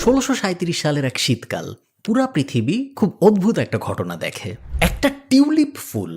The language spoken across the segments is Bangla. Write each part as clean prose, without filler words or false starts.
1637 সালের এক শীতকাল পুরা পৃথিবী খুব অদ্ভুত একটা ঘটনা দেখে। একটা টিউলিপ ফুল,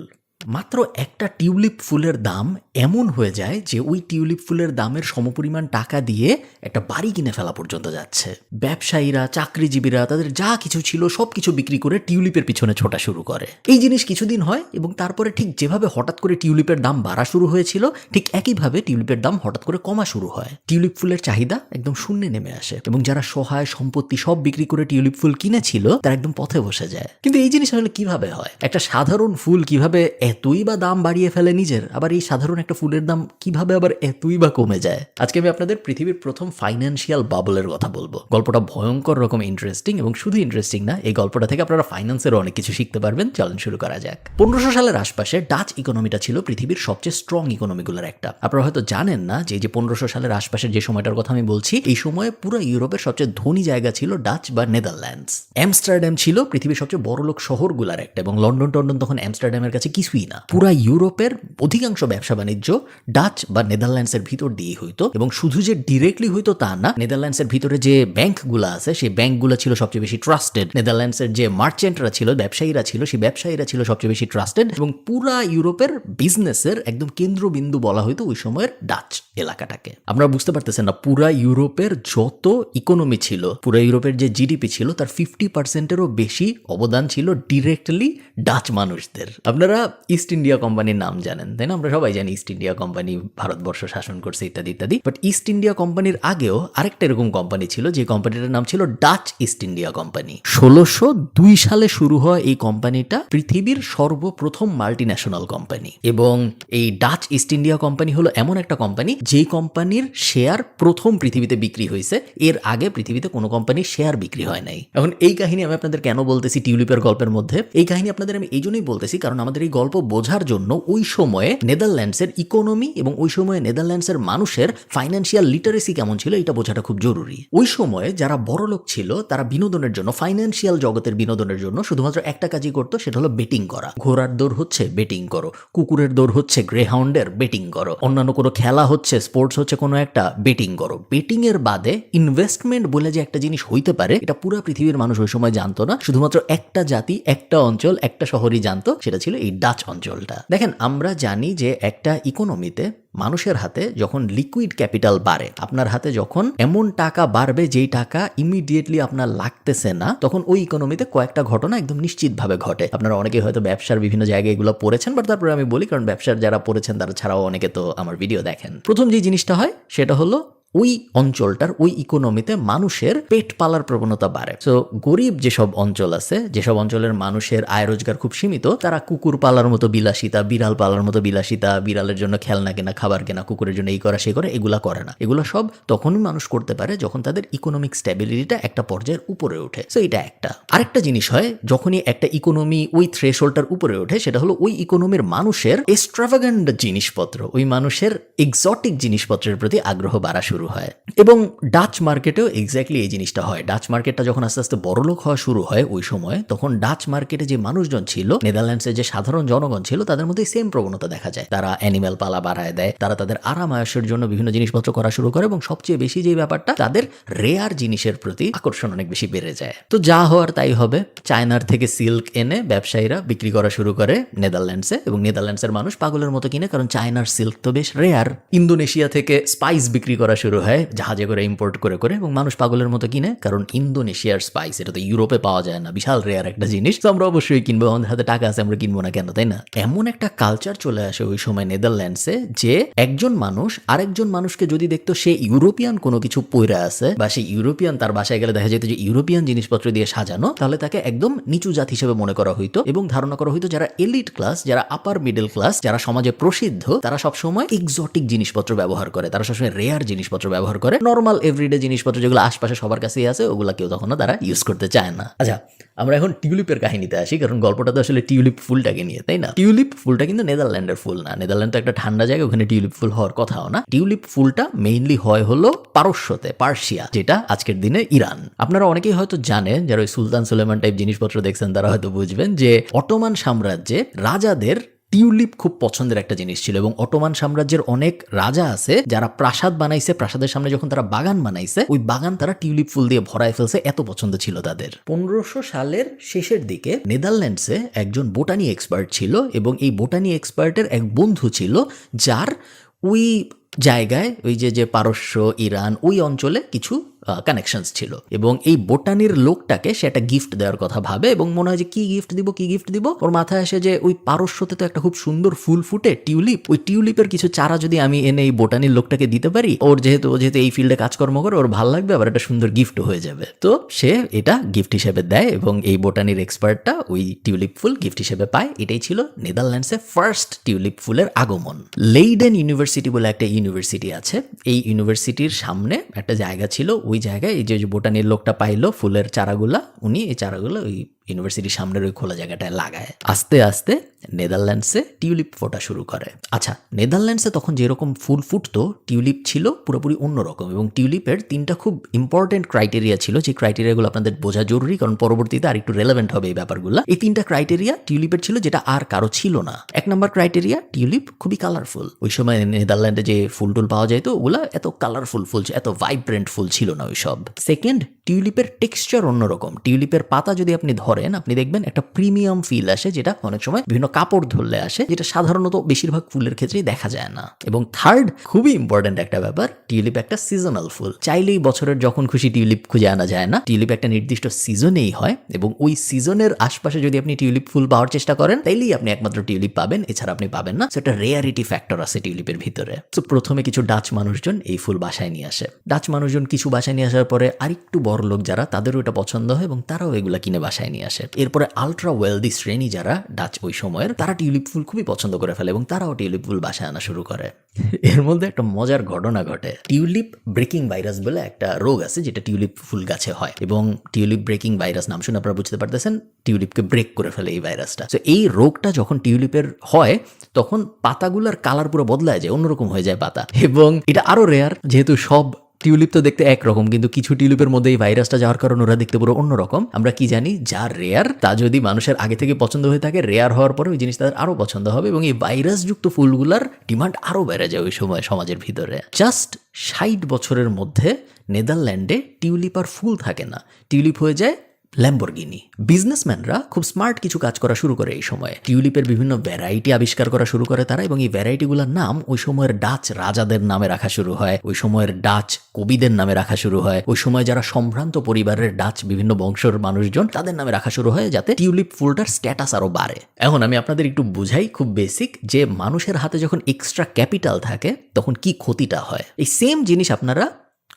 মাত্র একটা টিউলিপ ফুলের দাম এমন হয়ে যায় যে ওই টিউলিপ ফুলের দামের সমপরিমাণ টাকা দিয়ে একটা বাড়ি কিনে ফেলা পর্যন্ত যাচ্ছে। ব্যবসায়ীরা, চাকরিজীবীরা তাদের যা কিছু ছিল সব কিছু বিক্রি করে টিউলিপের পিছনে ছোটা শুরু করে। এই জিনিস কিছুদিন হয় এবং তারপরে ঠিক যেভাবে হঠাৎ করে টিউলিপের দাম বাড়া শুরু হয়েছিল ঠিক একইভাবে টিউলিপের দাম হঠাৎ করে কমা শুরু হয়। টিউলিপ ফুলের চাহিদা একদম শূন্যে নেমে আসে এবং যারা সহায় সম্পত্তি সব বিক্রি করে টিউলিপ ফুল কিনেছিল তারা একদম পথে বসে যায়। কিন্তু এই জিনিস আসলে কিভাবে হয়? একটা সাধারণ ফুল কিভাবে এতই বা দাম বাড়িয়ে ফেলে নিজের, আবার এই সাধারণ একটা ফুলের দাম কিভাবে আবার এতই বা কমে যায়? আজকে আমি আপনাদের পৃথিবীর প্রথম ফাইন্যান্সিয়াল বাবলের কথা বলবো। গল্পটা ভয়ঙ্কর রকম ইন্টারেস্টিং এবং শুধু ইন্টারেস্টিং না, এই গল্পটা থেকে আপনারা ফাইন্যান্সেরও অনেক কিছু শিখতে পারবেন। চলেন শুরু করা যাক। 1500 সালের আশপাশে ডাচ ইকোনমিটা ছিল পৃথিবীর সবচেয়ে স্ট্রং ইকোনমিগুলোর একটা। আপনারা হয়তো জানেন না যে 1500 সালের আশপাশের যে সময়টার কথা আমি বলছি, এই সময়ে পুরো ইউরোপের সবচেয়ে ধনী জায়গা ছিল ডাচ বা নেদারল্যান্ডস। আমস্টারডাম ছিল পৃথিবীর সবচেয়ে বড়লোক শহরগুলোর একটা এবং লন্ডন টন্ডন তখন আমস্টারডামের কাছে কিছুই না। পুরা ইউরোপের অধিকাংশ ব্যবসা বাণিজ্য ডাচ বা নেদারল্যান্ডসের ভিতর দিয়ে হইতো এবং শুধু যে ডিরেক্টলি হইতো তা না, নেদারল্যান্ডসের ভিতরে যে ব্যাংকগুলো আছে সেই ব্যাংকগুলো ছিল সবচেয়ে বেশি ট্রাস্টেড। নেদারল্যান্ডসের যে মার্চেন্টরা ছিল, ব্যবসায়ীরা ছিল, সেই ব্যবসায়ীরা ছিল সবচেয়ে বেশি ট্রাস্টেড এবং পুরা ইউরোপের বিজনেসের একদম কেন্দ্রবিন্দু বলা হইতো ওই সময়ের ডাচ এলাকাটাকে। আপনারা বুঝতে পারতেছেন না, পুরা ইউরোপের যত ইকোনমি ছিল, পুরা ইউরোপের যে জিডিপি ছিল তার 50%-এরও বেশি অবদান ছিল ডিরেক্টলি ডাচ মানুষদের। আপনারা ইস্ট ইন্ডিয়া কোম্পানির নাম জানেন তাই না? আমরা সবাই জানি ইস্ট ইন্ডিয়া কোম্পানি ভারতবর্ষ শাসন করছে ইত্যাদি ইত্যাদি। বাট ইস্ট ইন্ডিয়া কোম্পানির আগেও আরেকটা এরকম কোম্পানি ছিল যে কোম্পানিটার নাম ছিল ডাচ ইস্ট ইন্ডিয়া কোম্পানি। 1602 সালে শুরু হয় এই কোম্পানিটা, পৃথিবীর সর্বপ্রথম মাল্টি ন্যাশনাল কোম্পানি। এবং এই ডাচ ইস্ট ইন্ডিয়া কোম্পানি হলো এমন একটা কোম্পানি যেই কোম্পানির শেয়ার প্রথম পৃথিবীতে বিক্রি হয়েছে। এর আগে পৃথিবীতে কোনো কোম্পানির শেয়ার বিক্রি হয় নাই। এখন এই কাহিনী আমি আপনাদের কেন বলতেছি টিউলিপের গল্পের মধ্যে? এই কাহিনী আপনাদের আমি এই জন্যই বলতেছি কারণ আমাদের এই গল্প বোঝার জন্য ওই সময়ে নেদারল্যান্ডসের ইকোনমি এবং ওই সময়ে নেদারল্যান্ডসের মানুষের ফাইন্যান্সিয়াল লিটারেসি কেমন ছিল এটা বোঝাটা খুব জরুরি। ওই সময়ে যারা বড় লোক ছিল তারা বিনোদনের জন্য, ফাইন্যান্সিয়াল জগতের বিনোদনের জন্য শুধুমাত্র একটা কাজই করতো, সেটা হলো বেটিং করা। ঘোড়ার দৌড় হচ্ছে, বেটিং করো। কুকুরের দৌড় হচ্ছে, গ্রেহাউন্ডের, বেটিং করো। অন্যান্য কোনো খেলা হচ্ছে, স্পোর্টস হচ্ছে কোনো একটা, বেটিং করো। বেটিং এর বাদে ইনভেস্টমেন্ট বলে যে একটা জিনিস হইতে পারে এটা পুরো পৃথিবীর মানুষ ওই সময় জানতো না। শুধুমাত্র একটা জাতি, একটা অঞ্চল, একটা শহরই জানতো, সেটা ছিল এই ডাচ অঞ্চলটা। দেখেন, আমরা জানি যে একটা ইকোনমিতে মানুষের হাতে যখন লিকুইড ক্যাপিটাল বাড়ে, আপনার হাতে যখন এমন টাকা বাড়বে যেই টাকা ইমিডিয়েটলি আপনার লাগতেছে না, তখন ওই ইকোনমিতে কয়েকটা ঘটনা একদম নিশ্চিতভাবে ঘটে। আপনারা অনেকে হয়তো ব্যবসার বিভিন্ন জায়গায় এগুলো পড়েছেন, বাট তারপরে আমি বলি কারণ ব্যবসার যারা পড়েছেন তারা ছাড়াও অনেকে তো আমার ভিডিও দেখেন। প্রথম যে জিনিসটা হয় সেটা হলো ওই অঞ্চলটার, ওই ইকোনমিতে মানুষের পেট পালার প্রবণতা বাড়ে। সো গরিব যেসব অঞ্চল আছে, যেসব অঞ্চলের মানুষের আয় রোজগার খুব সীমিত, তারা কুকুর পালার মতো বিলাসিতা, বিড়াল পালার মতো বিলাসিতা, বিড়ালের জন্য খেলনা কেনা, খাবার কেনা, কুকুরের জন্য এই করা সেই করা, এগুলা করে না। এগুলো সব তখনই মানুষ করতে পারে যখন তাদের ইকোনমিক স্ট্যাবিলিটিটা একটা পর্যায়ের উপরে ওঠে। সো এটা একটা। আরেকটা জিনিস হয় যখনই একটা ইকোনমি ওই থ্রেশহোল্ডটার উপরে ওঠে, সেটা হলো ওই ইকোনমির মানুষের এক্সট্রাভাগান্ট জিনিসপত্র, ওই মানুষের এক্সোটিক জিনিসপত্রের প্রতি আগ্রহ বাড়া শুরু হয়। এবং ডাচ মার্কেটেও এক্স্যাক্টলি এই জিনিসটা হয়। ডাচ মার্কেটটা যখন আস্তে আস্তে বড়লোক হওয়া শুরু হয় ওই সময়, তখন ডাচ মার্কেটে যে মানুষজন ছিল, নেদারল্যান্ডসের যে সাধারণ জনগণ ছিল, তাদের মধ্যে সেম প্রবণতা দেখা যায়। তারা অ্যানিম্যাল পালা বাড়ায় দেয়, তারা তাদের আরাম আয়েশের জন্য বিভিন্ন জিনিসপত্র করা শুরু করে এবং সবচেয়ে বেশি যে ব্যাপারটা, তাদের রেয়ার জিনিসের প্রতি আকর্ষণ অনেক বেশি বেড়ে যায়। তো যা হওয়ার তাই হবে। চায়নার থেকে সিল্ক এনে ব্যবসায়ীরা বিক্রি করা শুরু করে নেদারল্যান্ডসে এবং নেদারল্যান্ডসের মানুষ পাগলের মতো কিনে, কারণ চায়নার সিল্ক তো বেশ রেয়ার। ইন্দোনেশিয়া থেকে স্পাইস বিক্রি করা শুরু হয় জাহাজে করে, ইম্পোর্ট করে করে, এবং মানুষ পাগলের মতো কিনে, কারণ ইন্দোনেশিয়ার স্পাইস এটা তো ইউরোপে পাওয়া যায় না, বিশাল রেয়ার একটা জিনিস। তো আমরা অবশ্যই কিনবো, আমাদের হাতে টাকা আছে, আমরা কিনবো না কেন, তাই না? এমন একটা কালচার চলে আসে ওই সময় নেদারল্যান্ডসে যে একজন মানুষ আরেকজন মানুষকে যদি দেখতো সে ইউরোপিয়ান কোনো কিছু পইরা আছে, বা সেই ইউরোপিয়ান, তার বাসায় গেলে দেখা যেত যে ইউরোপিয়ান জিনিসপত্র দিয়ে সাজানো, তাহলে তাকে একদম নিচু জাত হিসেবে মনে করা হইতো এবং ধারণা করা হইতো যারা এলিট ক্লাস, যারা আপার মিডল ক্লাস, যারা সমাজে প্রসিদ্ধ, তারা সবসময় এক্সোটিক জিনিসপত্র ব্যবহার করে, তারা সবসময় রেয়ার জিনিসপত্র ব্যবহার করে। নর্মাল এভরিডে জিনিসপত্র যেগুলো আশপাশে সবার কাছেই আছে, ওগুলা কেউ তখন তারা ইউজ করতে চায় না। আচ্ছা, আমরা এখন টিউলিপের কাহিনীতে আসি, কারণ গল্পটা তো আসলে টিউলিপ ফুলটাকে নিয়ে, তাই না? টিউলিপ ফুলটা কিন্তু নেদারল্যান্ডের ফুল না। নেদারল্যান্ড তো একটা ঠান্ডা জায়গা, ওখানে টিউলিপ ফুল হওয়ার কথাও না। টিউলিপ ফুলটা মেইনলি হয় হলো পারস্যতে, পার্সিয়া, যেটা আজকের দিনে ইরান। আপনারা অনেকেই হয়তো জানেন, যারা ওই সুলতান সুলেমান টাইপ জিনিসপত্র দেখছেন তারা হয়তো বুঝবেন যে অটোমান সাম্রাজ্যে রাজাদের টিউলিপ খুব পছন্দের একটা জিনিস ছিল এবং অটোমান সাম্রাজ্যের অনেক রাজা আছে যারা প্রাসাদ বানাইছে, প্রাসাদের সামনে যখন তারা বাগান বানাইছে ওই বাগান তারা টিউলিপ ফুল দিয়ে ভরায় ফেলছে, এত পছন্দ ছিল তাদের। 1500 সালের শেষের দিকে নেদারল্যান্ডসে একজন বোটানি এক্সপার্ট ছিল এবং এই বোটানি এক্সপার্টের এক বন্ধু ছিল যার ওই জায়গায় ওই যে পারস্য, ইরান ওই অঞ্চলে কিছু কানেকশনস ছিল এবং এই বোটানির লোকটাকে সে একটা গিফট দেওয়ার কথা ভাবে এবং মনে হয় যে কি গিফট দিব ওর মাথায় আসে যে ওই পারস্যতে তো একটা খুব সুন্দর ফুল ফুটে টিউলিপ, ওই টিউলিপের কিছু চারা যদি আমি এনে এই বোটানির লোকটাকে দিতে পারি, ওর যেহেতু এই ফিল্ডে কাজকর্ম করে ওর ভালো লাগবে, আবার একটা সুন্দর গিফট হয়ে যাবে। তো সে এটা গিফট হিসেবে দেয় এবং এই বোটানির এক্সপার্টটা ওই টিউলিপ ফুল গিফট হিসেবে পায়। এটাই ছিল নেদারল্যান্ডসে ফার্স্ট টিউলিপ ফুলের আগমন। লেইডেন ইউনিভার্সিটি বলে একটা ইউনিভার্সিটি আছে, এই ইউনিভার্সিটির সামনে একটা জায়গা ছিল, ওই জায়গায় এই যে বোটানির লোকটা পাইলো ফুলের চারাগুলা, উনি এই চারাগুলো ওই ইউনিভার্সিটির সামনের ওই খোলা জায়গাটায় লাগায়। আস্তে আস্তে নেদারল্যান্ডসে টিউলিপ ফোটা শুরু করে। আচ্ছা, নেদারল্যান্ডসে তখন যেরকম ফুল ফুটতো টিউলিপ ছিল পুরোপুরি অন্যরকম এবং টিউলিপের 3টা খুব ইম্পর্টেন্ট ক্রাইটেরিয়া ছিল, যে ক্রাইটেরিয়াগুলো আপনাদের বোঝা জরুরি কারণ পরবর্তীতে আর একটু রেলেভেন্ট হবে এই ব্যাপারগুলো। এই 3টা ক্রাইটেরিয়া টিউলিপের ছিল যেটা আর কারো ছিল না। 1 নম্বর ক্রাইটেরিয়া, টিউলিপ খুবই কালারফুল। ওই সময় নেদারল্যান্ডে যে ফুল টুল পাওয়া যায় তো ওগুলা এত কালারফুল ফুল, এত ভাইব্রেন্ট ফুল ছিল না ওই সব। সেকেন্ড, টিউলিপের টেক্সচার অন্যরকম। টিউলিপের পাতা যদি আপনি ধরেন আপনি দেখবেন একটা প্রিমিয়াম ফিল আসে, যেটা অনেক সময় বিভিন্ন কাপড় ধরলে আসে, যেটা সাধারণত বেশিরভাগ ফুলের ক্ষেত্রেই দেখা যায় না। এবং থার্ড, খুবই ইম্পর্টেন্ট একটা ব্যাপার, টিউলিপ একটা সিজনাল ফুল। চাইলেই বছরের যখন খুশি টিউলিপ খুঁজে আনা যায় না, টিউলিপ একটা নির্দিষ্ট সিজনেই হয় এবং ওই সিজনের আশপাশে যদি আপনি টিউলিপ ফুল পাওয়ার চেষ্টা করেন তাইলেই আপনি একমাত্র টিউলিপ পাবেন, এছাড়া আপনি পাবেন না। সেটা রেয়ারিটি ফ্যাক্টর আছে টিউলিপের ভিতরে। তো প্রথমে কিছু ডাচ মানুষজন এই ফুল বাসায় নিয়ে আসে। ডাচ মানুষজন কিছু বাসায় নিয়ে আসার পরে আরেকটু বড় লোক যারা, তাদেরও এটা পছন্দ হয় এবং তারাও এগুলা কিনে বাসায় নিয়ে আসে। এরপরে আলট্রা ওয়েলদি শ্রেণী যারা ডাচ ওই সময়ের, তারা টিউলিপ ফুল খুবই পছন্দ করে ফেলে এবং তারাও টিউলিপ ফুল বাসায় আনা শুরু করে। এর মধ্যে একটা মজার ঘটনা ঘটে। টিউলিপ ব্রেকিং ভাইরাস বলে একটা রোগ আছে যেটা টিউলিপ ফুল গাছে হয় এবং টিউলিপ ব্রেকিং ভাইরাস নাম শুনে আপনারা বুঝতে পারতেছেন টিউলিপকে ব্রেক করে ফেলে এই ভাইরাসটা। তো এই রোগটা যখন টিউলিপের হয় তখন পাতাগুলোর কালার পুরো বদলায় যায়, অন্যরকম হয়ে যায় পাতা। এবং এটা আরো রেয়ার, যেহেতু সব টিউলিপ তো দেখতে একরকম, কিন্তু কিছু টিউলিপের মধ্যে এই ভাইরাসটা যাওয়ার কারণে ওরা দেখতে পুরো অন্যরকম। আমরা কি জানি, যা রেয়ার তা যদি মানুষের আগে থেকে পছন্দ হয়ে থাকে, রেয়ার হওয়ার পরে ওই জিনিস তাদের আরো পছন্দ হবে এবং এই ভাইরাসযুক্ত ফুলগুলার ডিমান্ড আরো বেড়ে যায় ওই সময় সমাজের ভিতরে। জাস্ট 60 বছরের মধ্যে নেদারল্যান্ডে টিউলিপ আর ফুল থাকে না, টিউলিপ হয়ে যায় ল্যাম্বরগিনি। বিজনেসম্যানরা খুব স্মার্ট কিছু কাজ করা শুরু করে এই সময়। টিউলিপের বিভিন্ন ভ্যারাইটি আবিষ্কার করা শুরু করে তারা এবং এই ভ্যারাইটিগুলোর নাম ওই সময়ের ডাচ রাজাদের নামে রাখা শুরু হয়, ওই সময়ের ডাচ কবিদের নামে রাখা শুরু হয়, ওই সময় যারা সম্ভ্রান্ত পরিবারের ডাচ বিভিন্ন বংশের মানুষজন তাদের নামে রাখা শুরু হয়, যাতে টিউলিপ ফুলটার স্ট্যাটাস আরো বাড়ে। এখন আমি আপনাদের একটু বুঝাই, খুব বেসিক, যে মানুষের হাতে যখন এক্সট্রা ক্যাপিটাল থাকে তখন কি ক্ষতিটা হয়। এই সেম জিনিস আপনারা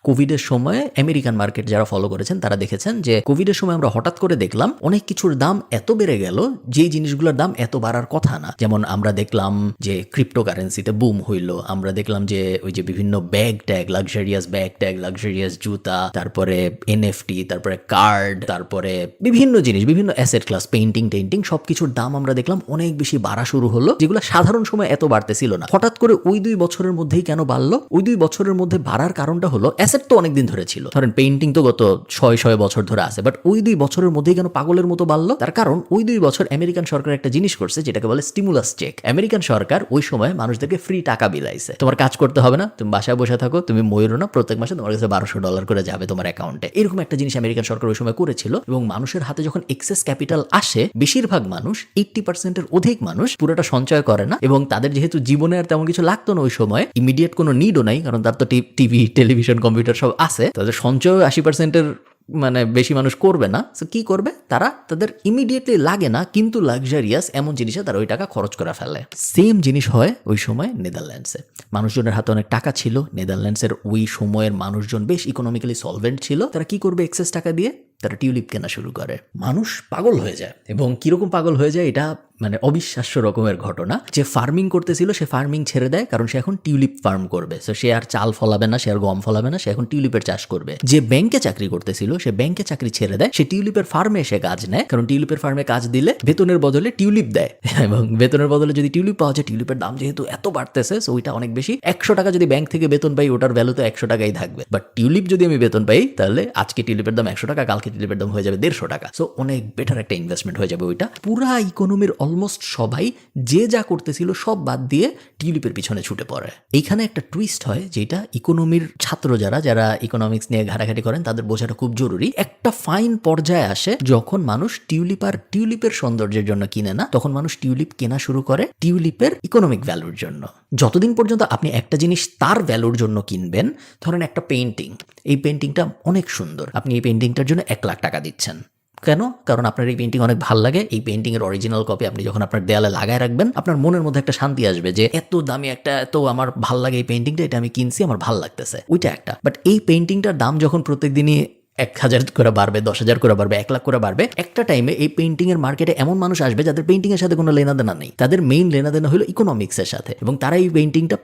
কোভিডের সময় আমেরিকান মার্কেট যারা ফলো করেছেন তারা দেখেছেন যে কোভিডের সময় আমরা হঠাৎ করে দেখলাম অনেক কিছুর দাম এত বেড়ে গেল যেই জিনিসগুলোর দাম এত বাড়ার কথা না। যেমন আমরা দেখলাম যে ক্রিপ্টোকারেন্সিতে বুম হইল, আমরা দেখলাম যে ওই যে বিভিন্ন bag tag, luxurious bag tag, luxurious জুতা, তারপরে এনএফটি, তারপরে কার্ড, তারপরে বিভিন্ন জিনিস, বিভিন্ন অ্যাসেট ক্লাস, পেইন্টিং সবকিছুর দাম আমরা দেখলাম অনেক বেশি বাড়া শুরু হলো, যেগুলো সাধারণ সময় এত বাড়তেছিল না। হঠাৎ করে ওই 2 বছরের মধ্যেই কেন বাড়লো? ওই 2 বছরের মধ্যে বাড়ার কারণটা হলো তো অনেকদিন ধরে ছিল, ধরেন পেইন্টিং তো গত 600 বছর ধরে আছে, বাট ওই 2 বছরের মধ্যেই কেন পাগলের মতো বাড়লো? তার কারণ ওই 2 বছর আমেরিকান সরকার একটা জিনিস করছে যেটাকে বলে স্টিমুলাস চেক। আমেরিকান সরকার ওই সময় মানুষদেরকে ফ্রি টাকা বিলাইছে, তোমার কাজ করতে হবে না, তুমি বাসায় বসে থাকো, তুমি ময়ূরো না, প্রত্যেক মাসে তোমার কাছে $1200 করে যাবে তোমার অ্যাকাউন্টে। এরকম একটা জিনিস আমেরিকান সরকার ওই সময় করেছিল এবং মানুষের হাতে যখন এক্সেস ক্যাপিটাল আসে, বেশিরভাগ মানুষ 80%-এর অধিক মানুষ পুরোটা সঞ্চয় করে না এবং তাদের যেহেতু জীবনে আর তেমন কিছু লাগতো না ওই সময়, ইমিডিয়েট কোনো নিডও নাই, কারণ তার তো টিভি, টেলিভিশন, কম্পিউটার সব আছে, তাদের সঞ্চয় 80%-এর মানে বেশি মানুষ করবে না। তো কি করবে তারা? তাদের ইমিডিয়েটলি লাগে না কিন্তু লাক্সারিয়াস এমন জিনিসে তারা ওই টাকা খরচ করে ফেলে। সেম জিনিস হয় ওই সময় নেদারল্যান্ডসে। মানুষজনের হাতে অনেক টাকা ছিল, নেদারল্যান্ডসের ওই সময়ের মানুষজন বেশ ইকোনমিক্যালি সলভেন্ট ছিল। তারা কি করবে এক্সেস টাকা দিয়ে? তারা টিউলিপ কেনা শুরু করে। মানুষ পাগল হয়ে যায় এবং কিরকম পাগল হয়ে যায় এটা মানে অবিশ্বাস্য রকমের ঘটনা। যে ফার্মিং করতেছিল সে ফার্মিং ছেড়ে দেয়, কারণ সে এখন টিউলিপ ফার্ম করবে। তো সে আর চাল ফলাবে না, সে আর গম ফলাবে না, সে এখন টিউলিপের চাষ করবে। যে ব্যাংকে চাকরি করতেছিল সে ব্যাংকে চাকরি ছেড়ে দেয়, সে টিউলিপের ফার্মে এসে কাজ নেয়, কারণ টিউলিপের ফার্মে কাজ দিলে বেতনের বদলে টিউলিপ দেয় এবং বেতনের বদলে যদি টিউলিপ পাওয়া যায়, টিউলিপের দাম যেহেতু এত বাড়তেছে সো ওইটা অনেক বেশি। 100 টাকা যদি ব্যাংক থেকে বেতন পাই ওটার ভ্যালু তো 100 টাকাই থাকবে, বাট টিউলিপ যদি আমি বেতন পাই তাহলে আজকে টিউলিপের দাম 100 টাকা, কালকে টিউলিপের দাম হয়ে যাবে 150 টাকা। সো অনেক বেটার একটা ইনভেস্টমেন্ট হয়ে যাবে ওইটা। পুরা ইকোনমির অলমোস্ট সবাই যে যা করতেছিল সব বাদ দিয়ে টিউলিপের পিছনে ছুটে পড়ে। এইখানে একটা টুইস্ট হয় যেটা ইকোনমির ছাত্র যারা ইকোনমিক্স নিয়ে ঘাটাঘাটি করেন তাদের বোঝাটা খুব জরুরি। একটা ফাইন পর্যায়ে আসে যখন মানুষ টিউলিপ আর টিউলিপের সৌন্দর্যের জন্য কিনে না, তখন মানুষ টিউলিপ কেনা শুরু করে টিউলিপের ইকোনমিক ভ্যালুর জন্য। যতদিন পর্যন্ত আপনি একটা জিনিস তার ভ্যালুর জন্য কিনবেন, ধরেন একটা পেইন্টিং, এই পেইন্টিংটা অনেক সুন্দর, আপনি এই পেইন্টিংটার জন্য 1 লাখ টাকা দিচ্ছেন। কেন? কারণ আপনার এই পেইন্টিং অনেক ভালো লাগে। এই পেইন্টিং এর অরিজিনাল কপি আপনি যখন আপনার দেয়ালে লাগায় রাখবেন, আপনার মনের মধ্যে একটা শান্তি আসবে যে এত দামি একটা, এত আমার ভাল লাগে এই পেইন্টিংটা, এটা আমি কিনছি, আমার ভাল লাগতেছে, ওইটা একটা। বাট এই পেইন্টিংটার দাম যখন প্রত্যেকদিনই 1,000 করে বাড়বে, 10,000 করে বাড়বে, 1 লাখ করে বাড়বে, একটা টাইমে এই পেইন্টিং এর মার্কেটে এমন মানুষ আসবে যাদের পেইন্টিং এর সাথে কোনো লেনাদেনা নেই, তাদের মেইন লেনাদেনা হলো ইকোনমিক্স এর সাথে, এবং তারা এই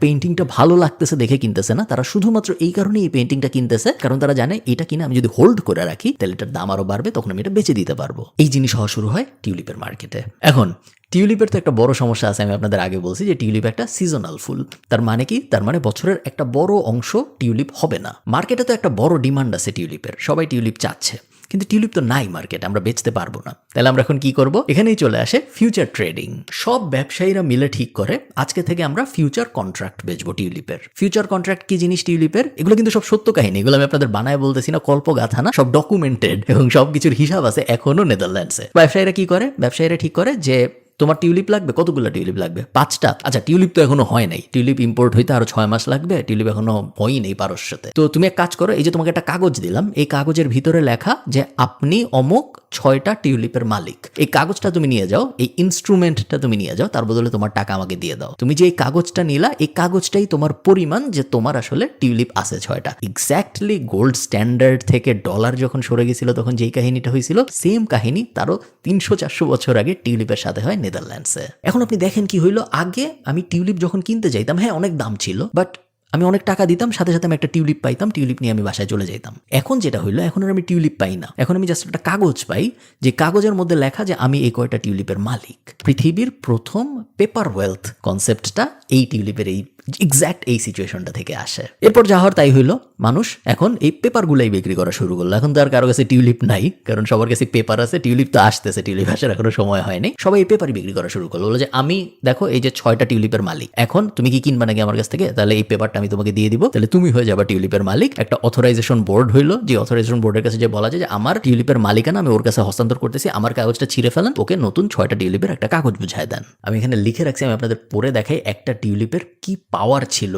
পেইন্টিংটা ভালো লাগতেছে দেখে কিনতেছে না, তারা শুধুমাত্র এই কারণে এই পেইন্টিংটা কিনতেছে কারণ তারা জানে এটা কিনে আমি যদি হোল্ড করে রাখি তাহলে এটার দাম আরো বাড়বে, তখন আমি এটা বেচে দিতে পারবো। এই জিনিস হওয়া শুরু হয় টিউলিপের মার্কেটে। এখন টিউলিপের তো একটা বড় সমস্যা আছে, আমি আপনাদের আগে বলছি যে টিউলিপ একটা সিজনাল ফুল। তার মানে কি? তার মানে বছরের একটা বড় অংশ টিউলিপ হবে না। মার্কেটে তো একটা বড় ডিমান্ড আছে টিউলিপের, সবাই টিউলিপ চাচ্ছে, কিন্তু টিউলিপ তো নাই মার্কেট, আমরা বেচতে পারবো না। তাহলে আমরা এখন কি করব? এখানেই চলে আসে ফিউচার ট্রেডিং। সব ব্যবসায়ীরা মিলে ঠিক করে আজকে থেকে আমরা ফিউচার কন্ট্রাক্ট বেচবো টিউলিপের। ফিউচার কন্ট্রাক্ট কি জিনিস টিউলিপের? এগুলো কিন্তু সব সত্য কাহিনী, এগুলো আমি আপনাদের বানায় বলতেছি না, কল্পগাথা না, সব ডকুমেন্টেড এবং সবকিছুর হিসাব আছে এখনো নেদারল্যান্ডসে। ব্যবসায়ীরা কি করে? ব্যবসায়ীরা ঠিক করে যে তোমার টিউলিপ লাগবে, কতগুলো টিউলিপ লাগবে? 5টা। আচ্ছা, টিউলিপ তো এখনো হয় নাই, টিউলিপ ইম্পোর্ট হইতে আরো 6 মাস লাগবে, টিউলিপ এখনো হয়ই নেই পারস্যতে। তো তুমি এক কাজ করো, এই যে তোমাকে একটা কাগজ দিলাম, এই কাগজের ভিতরে লেখা যে আপনি অমুক 6টা টিউলিপের মালিক। এই কাগজটা তুমি নিয়ে যাও, এই ইনস্ট্রুমেন্টটা তুমি নিয়ে যাও, তার বদলে তোমার টাকা আমাকে দিয়ে দাও। তুমি যে এই কাগজটা নিলা, এই কাগজটাই তোমার পরিমাণ যে তোমার আসলে টিউলিপ আছে 6টা। এক্স্যাক্টলি গোল্ড স্ট্যান্ডার্ড থেকে ডলার যখন সরে গেছিল তখন যেই কাহিনীটা হয়েছিল, সেম কাহিনী তারও 300-400 বছর আগে টিউলিপের সাথে হয় নেদারল্যান্ডসে। এখন আপনি দেখেন কি হইলো, আগে আমি টিউলিপ যখন কিনতে যাইতাম, হ্যাঁ অনেক দাম ছিল, বাট আমি অনেক টাকা দিতাম, সাথে সাথে আমি একটা টিউলিপ পাইতাম, টিউলিপ নিয়ে আমি বাসায় চলে যেতাম। এখন যেটা হইলো, এখন আর আমি টিউলিপ পাই না, এখন আমি জাস্ট একটা কাগজ পাই, যে কাগজের মধ্যে লেখা যে আমি এই কয়টা টিউলিপের মালিক। পৃথিবীর প্রথম পেপার ওয়েলথ কনসেপ্টটা এই টিউলিপের এই এক্স্যাক্ট এই সিচুয়েশনটা থেকে আসে। এরপর যা হওয়ার তাই হইলো, মানুষ এখন এই পেপারগুলাই বিক্রি করা শুরু করলো। এখন তো আর কারো কাছে টিউলিপ নাই, কারণ সবার কাছে পেপার আছে, টিউলিপ তো আসতেছে, টিউলিপ আসার এখনো সময় হয়নি, সবাই এই পেপারই বিক্রি করা শুরু করলো। বলে যে আমি দেখো এই যে 6টা টিউলিপের মালিক, এখন তুমি কি কিনবা নাকি আমার কাছ থেকে? তাহলে এই পেপারটা আমি তোমাকে দিয়ে দিব, তাহলে তুমি হয়ে যাবা টিউলিপের মালিক। একটা অথরাইজেশন বোর্ড হইলো, যে অথরাইজেশন বোর্ডের কাছে যে বলা যায় যে আমার টিউলিপের মালিকানা আমি ওর কাছে হস্তান্তর করতেছি, আমার কাগজটা ছিঁড়ে ফেলেন, ওকে নতুন 6টা টিউলিপের একটা কাগজ বুঝায় দেন। আমি এখানে লিখে রাখছি, আমি আপনাদের পড়ে দেখাই একটা টিউলিপের কি পাওয়ার ছিল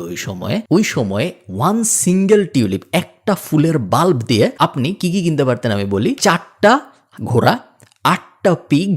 ওই সময়ে 1 সিঙ্গেল টিউলিপ, একটা ফুলের বাল্ব দিয়ে আপনি কি কি কিনতে পারতেন আমি বলি। 4টা ঘোড়া, 8টা পিগ,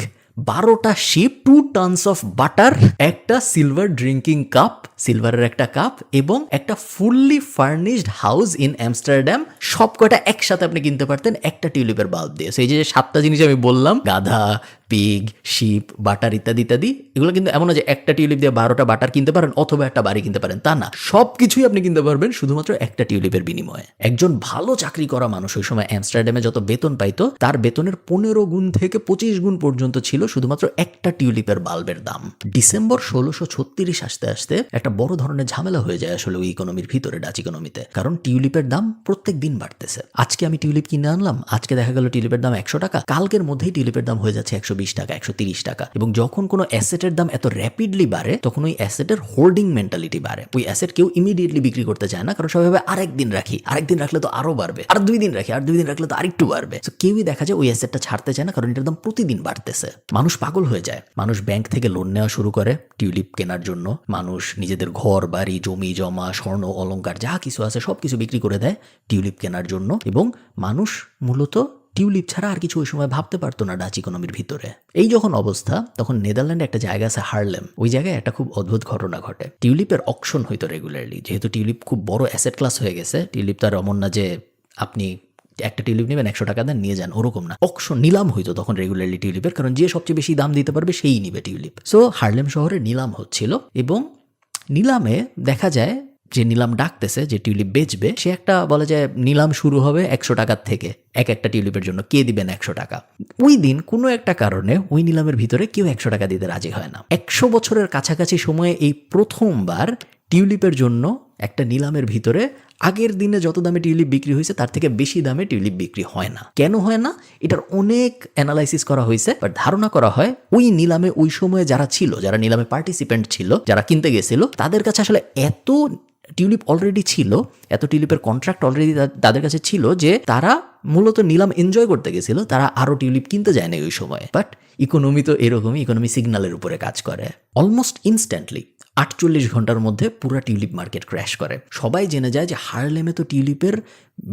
12টা শিপ, 2 টনস অফ বাটার, একটা সিলভার ড্রিঙ্কিং কাপ, সিলভারের একটা কাপ, এবং একটা fully furnished house in Amsterdam. সব কটা একসাথে আপনি কিনতে পারতেন একটা টিউলিপের বাল্ব দিয়ে। সেই যে 7টা জিনিস আমি বললাম, গাধা, পিগ, শিপ, বাটার ইত্যাদি ইত্যাদি, এগুলো কিন্তু এমন না যে একটা টিউলিপ দিয়ে 12টা বাটার কিনতে পারেন অথবা একটা বাড়ি কিনতে পারেন, তা না, সবকিছুই আপনি কিনতে পারবেন শুধুমাত্র একটা টিউলিপের বিনিময়ে। একজন ভালো চাকরি করা মানুষ ওই সময় আমস্টারডামে যত বেতন পাইতো, তার বেতনের 15 গুণ থেকে 25 গুণ পর্যন্ত ছিল শুধুমাত্র একটা টিউলিপের বাল্বের দাম। ডিসেম্বর 1636 আসতে আসতে একটা বড় ধরনের ঝামেলা হয়ে যায় আসলে ওই ইকোনমির ভিতরে, ডাচ ইকোনমিতে, কারণ টিউলিপের দাম প্রত্যেক দিন বাড়তেছে। আজকে আমি টিউলিপ কিনে আনলাম, আজকে দেখা গেল টিউলিপের দাম 100 টাকা, কালকের মধ্যেই টিউলিপের দাম হয়ে যাচ্ছে 120 টাকা, 130 টাকা। এবং যখন কোনো অ্যাসেটের দাম এত র্যাপিডলি বাড়ে, তখন ওই অ্যাসেটের হোল্ডিং মেন্টালিটি বাড়ে। ওই অ্যাসেট কেউ ইমিডিয়েটলি বিক্রি করতে চায় না, কারণ সবাই ভাবে আরেকদিন রাখি, আরেকদিন রাখলে তো আরো বাড়বে, আর 2 দিন রাখি, আর 2 দিন রাখলে তো আরেকটু বাড়বে। তো কেউই দেখা যায় ওই অ্যাসেটটা ছাড়তে চায় না, কারণ এটার দাম প্রতিদিন বাড়তেছে। মানুষ পাগল হয়ে যায়, মানুষ ব্যাংক থেকে লোন নেওয়া শুরু করে টিউলিপ কেনার জন্য। মানুষ নিজেদের ঘর বাড়ি, জমি জমা, স্বর্ণ অলংকার যা কিছু আছে সবকিছু বিক্রি করে দেয় টিউলিপ কেনার জন্য। এবং মানুষ মূলত টিউলিপ ছাড়া আর কিছু ওই সময় ভাবতে পারতো না ডাচ ইকোনমির ভিতরে। এই যখন অবস্থা, তখন নেদারল্যান্ডে একটা জায়গা আছে হার্লেম, ওই জায়গায় একটা খুব অদ্ভুত ঘটনা ঘটে। টিউলিপের অকশন হইতো রেগুলারলি, যেহেতু টিউলিপ খুব বড় অ্যাসেট ক্লাস হয়ে গেছে। টিউলিপ তার এমন না যে আপনি একটা টিউলিপ নেবেন 100 টাকা দেন নিয়ে যান, ওরকম না। অকশন, নিলাম হইতো তখন রেগুলারলি টিউলিপের, কারণ যে সবচেয়ে বেশি দাম দিতে পারবে সেই নিবে টিউলিপ। সো হার্লেম শহরে নিলাম হচ্ছিল, এবং নিলামে দেখা যায় যে নিলাম ডাকতেছে যে টিউলিপ বেচবে, সে একটা বলে যে নিলাম শুরু হবে 100 টাকার থেকে, একটা টিউলিপের জন্য কে দিবেন 100 টাকা। ওই দিন কোনো একটা কারণে ওই নিলামের ভিতরে কেউ 100 টাকা দিতে রাজি হয় না। 100 বছরের কাছাকাছি সময়ে এই প্রথমবার টিউলিপের জন্য একটা নিলামের ভিতরে আগের দিনে যত দামে টিউলিপ বিক্রি হয়েছে তার থেকে বেশি দামে টিউলিপ বিক্রি হয় না। কেন হয় না? এটার অনেক অ্যানালাইসিস করা হয়েছে, বাট ধারণা করা হয় ওই নিলামে ওই সময়ে যারা ছিল, যারা নিলামে পার্টিসিপেন্ট ছিল, যারা কিনতে গেছিল, তাদের কাছে আসলে এত টিউলিপ অলরেডি ছিল, এত টিউলিপের কন্ট্রাক্ট অলরেডি তাদের কাছে ছিল যে তারা মূলত নিলাম এনজয় করতে গেছিল, তারা আরও টিউলিপ কিনতে যায় না ওই সময়। বাট ইকোনমি তো এরকমই, ইকোনমি সিগন্যালের উপরে কাজ করে। অলমোস্ট ইনস্ট্যান্টলি 48 ঘন্টার মধ্যে পুরো টিউলিপ মার্কেট ক্র্যাশ করে। সবাই জেনে যায় যে হার্লেমে তো টিউলিপের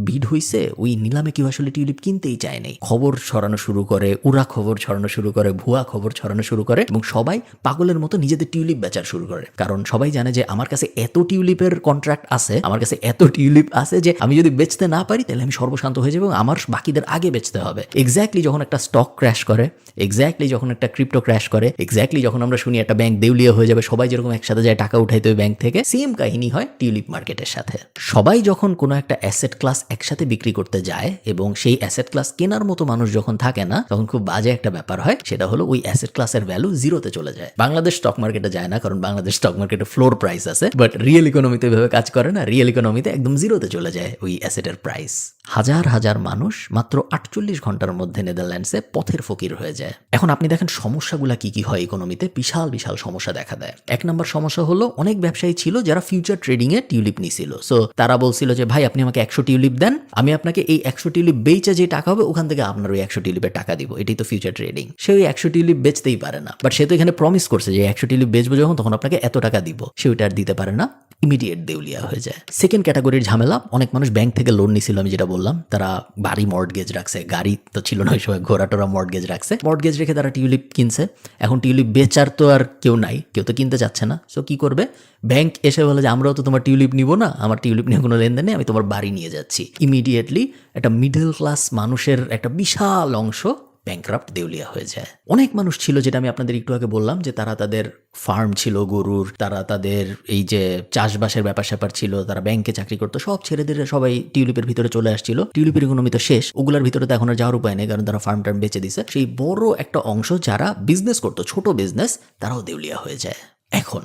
ভিড় হইছে, ওই নিলামে কেউ আসলে টিউলিপ কিনতেই চায় নাই। খবর ছড়ানো শুরু করে, উড়া খবর ছড়ানো শুরু করে, ভুয়া খবর ছড়ানো শুরু করে, এবং সবাই পাগলের মতো নিজেদের টিউলিপ বেচার শুরু করে। কারণ সবাই জানে যে আমার কাছে এত টিউলিপের কন্ট্রাক্ট আছে, আমার কাছে এত টিউলিপ আছে যে আমি যদি বেচতে না পারি তাহলে আমি সর্বশান্ত হয়ে যাবো এবং আমার বাকিদের আগে বেচতে হবে। এক্স্যাক্টলি যখন একটা স্টক ক্র্যাশ করে, এক্স্যাক্টলি যখন একটা ক্রিপ্টো ক্র্যাশ করে, এক্স্যাক্টলি যখন আমরা শুনি একটা ব্যাংক দেউলিয়া হয়ে যাবে, সবাই যেরকম একসাথে যায় টাকা উঠাইতে হবে ব্যাংক থেকে, সেম কাহিনী হয় টিউলিপ মার্কেটের সাথে। সবাই যখন কোনো একটা অ্যাসেট ক্লাস একসাথে বিক্রি করতে যায় এবং সেই অ্যাসেট ক্লাস কেনার মতো মানুষ যখন থাকে না, তখন খুব বাজে একটা ব্যাপার হয়। সেটা হলো ওই অ্যাসেট ক্লাসের ভ্যালু জিরোতে চলে যায়। বাংলাদেশ স্টক মার্কেটে যায় না, কারণ বাংলাদেশ স্টক মার্কেটে ফ্লোর প্রাইস আছে, বাট রিয়েল ইকোনমিতে এভাবে কাজ করে না। রিয়েল ইকোনমিতে একদম জিরোতে চলে যায় ওই অ্যাসেটের প্রাইস। হাজার হাজার মানুষ মাত্র 48 ঘন্টার মধ্যে নেদারল্যান্ডসে পথের ফকির হয়ে যায়। এখন আপনি দেখেন সমস্যাগুলা কি কি হয় ইকোনমিতে। বিশাল বিশাল সমস্যা দেখা দেয়। এক নম্বর সমস্যা হলো অনেক ব্যবসায়ী ছিল যারা ফিউচার ট্রেডিং এ টিউলিপ নিছিল। সো তারা বলছিল যে ভাই আপনি আমাকে 100 টিউলিপ দেন, আমি আপনাকে এই 100 টিউলিপ বেচে যে টাকা হবে ওখান থেকে আপনার ওই 100 টিউলিপের টাকা দিব। এটাই তো ফিউচার ট্রেডিং। সে ওই 100 টিউলিপ বেচতেই পারে না, বাট সে তো এখানে প্রমিস করছে যে 100 টিউলিপ বেচবো যখন, তখন আপনাকে এত টাকা দিব। সে ওইটা আর দিতে পারে না, ইমিডিয়েট দেউলিয়া হয়ে যায়। সেকেন্ড ক্যাটাগরির ঝামেলা, অনেক মানুষ ব্যাংক থেকে লোন নিছিল, আমি যেটা বললাম, তারা বাড়ি মর্টগেজ রাখছে, গাড়ি তো ছিল না ওই সময়, ঘোড়াটোরা মর্টগেজ রাখছে, মর্টগেজ রেখে তারা টিউলিপ কিনছে। এখন টিউলিপ বেচার তো আর কেউ নাই, কেউ তো কিনতে চাচ্ছে না। সো কি করবে? ব্যাংক এসে বলে যে আমরাও তো তোমার টিউলিপ নিব না, আমার টিউলিপ নিয়ে কোনো লেনদেন নেই, আমি তোমার বাড়ি নিয়ে যাচ্ছি। ইমিডিয়েটলি একটা মিডল ক্লাস মানুষের একটা বিশাল অংশ ব্যাংক্রাফট, দেউলিয়া হয়ে যায়। অনেক মানুষ ছিল, যেটা আমি আপনাদের একটু আগে বললাম, যে তারা তাদের ফার্ম ছিল গরুর, তারা তাদের এই যে চাষবাসের ব্যাপার স্যাপার ছিল, তারা ব্যাংকে চাকরি করতো, সব ছেড়ে দিয়ে সবাই টিউলিপের ভিতরে চলে আসছিল। টিউলিপের ইকোনমি তো শেষ, ওগুলার ভিতরে তো এখন আর যাওয়ার উপায় নেই, কারণ তারা ফার্ম টার্ম বেঁচে দিছে। সেই বড় একটা অংশ যারা বিজনেস করতো, ছোট বিজনেস, তারাও দেউলিয়া হয়ে যায়। এখন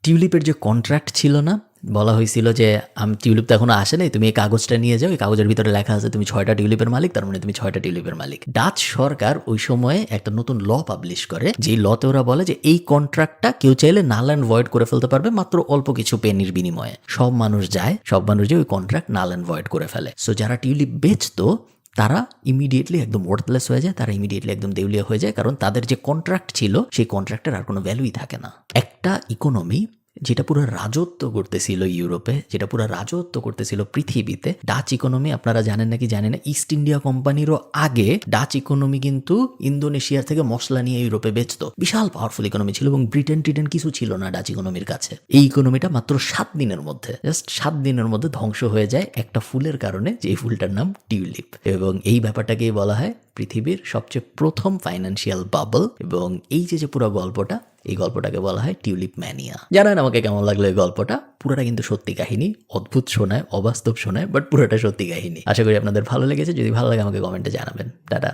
টিউলিপের যে কন্ট্রাক্ট ছিল না, বলা হয়েছিল যে আমি টিউলিপ তো এখনো আসে নাই, তুমি এই কাগজটা নিয়ে যাও, এই কাগজের ভিতরে লেখা আছে তুমি 6টা টিউলিপের মালিক, তার মানে তুমি 6টা টিউলিপের মালিক। ডাচ সরকার ওই সময়ে একটা নতুন ল পাবলিশ করে, যে লতে ওরা বলে যে এই কন্ট্রাক্টটা কেউ চাইলে নাল অ্যান্ড ভয়েড করে ফেলতে পারবে মাত্র অল্প কিছু পেনির বিনিময়ে। সব মানুষ যে ওই কন্ট্রাক্ট নাল অ্যান্ড ভয়েড করে ফেলে। সো যারা টিউলিপ বেচতো তারা ইমিডিয়েটলি একদম ওয়ার্থলেস হয়ে যায়, তারা ইমিডিয়েটলি একদম দেউলিয়া হয়ে যায়, কারণ তাদের যে কন্ট্রাক্ট ছিল সেই কন্ট্রাক্টের আর কোনো ভ্যালুই থাকে না। একটা ইকোনমি যেটা পুরো রাজত্ব করতেছিল ইউরোপে, যেটা পুরো রাজত্ব করতেছিল পৃথিবীতে, ডাচ ইকোনমি, আপনারা জানেন নাকি জানেন না, ইস্ট ইন্ডিয়া কোম্পানিরও আগে ডাচ ইকোনমি কিন্তু ইন্দোনেশিয়ার থেকে মশলা নিয়ে ইউরোপে বেচতো। বিশাল পাওয়ারফুল ইকোনমি ছিল এবং ব্রিটেন কিছু ছিল না ডাচ ইকোনমির কাছে। এই ইকোনমিটা মাত্র 7 দিনের মধ্যে, জাস্ট 7 দিনের মধ্যে ধ্বংস হয়ে যায় একটা ফুলের কারণে, যে এই ফুলটার নাম টিউলিপ। এবং এই ব্যাপারটাকেই বলা হয় পৃথিবীর সবচেয়ে প্রথম ফাইন্যান্সিয়াল বাবল। এবং এই যে পুরো গল্পটা, এই গল্পটাকে বলা হয় টিউলিপ ম্যানিয়া। জানেন আমাকে কেমন লাগলো এই গল্পটা? পুরোটা কিন্তু সত্যি কাহিনী, অদ্ভুত শোনায়, অবাস্তব শোনায়, বাট পুরোটা সত্যি কাহিনী। আশা করি আপনাদের ভালো লেগেছে। যদি ভালো লাগে আমাকে কমেন্টে জানাবেন। টাটা।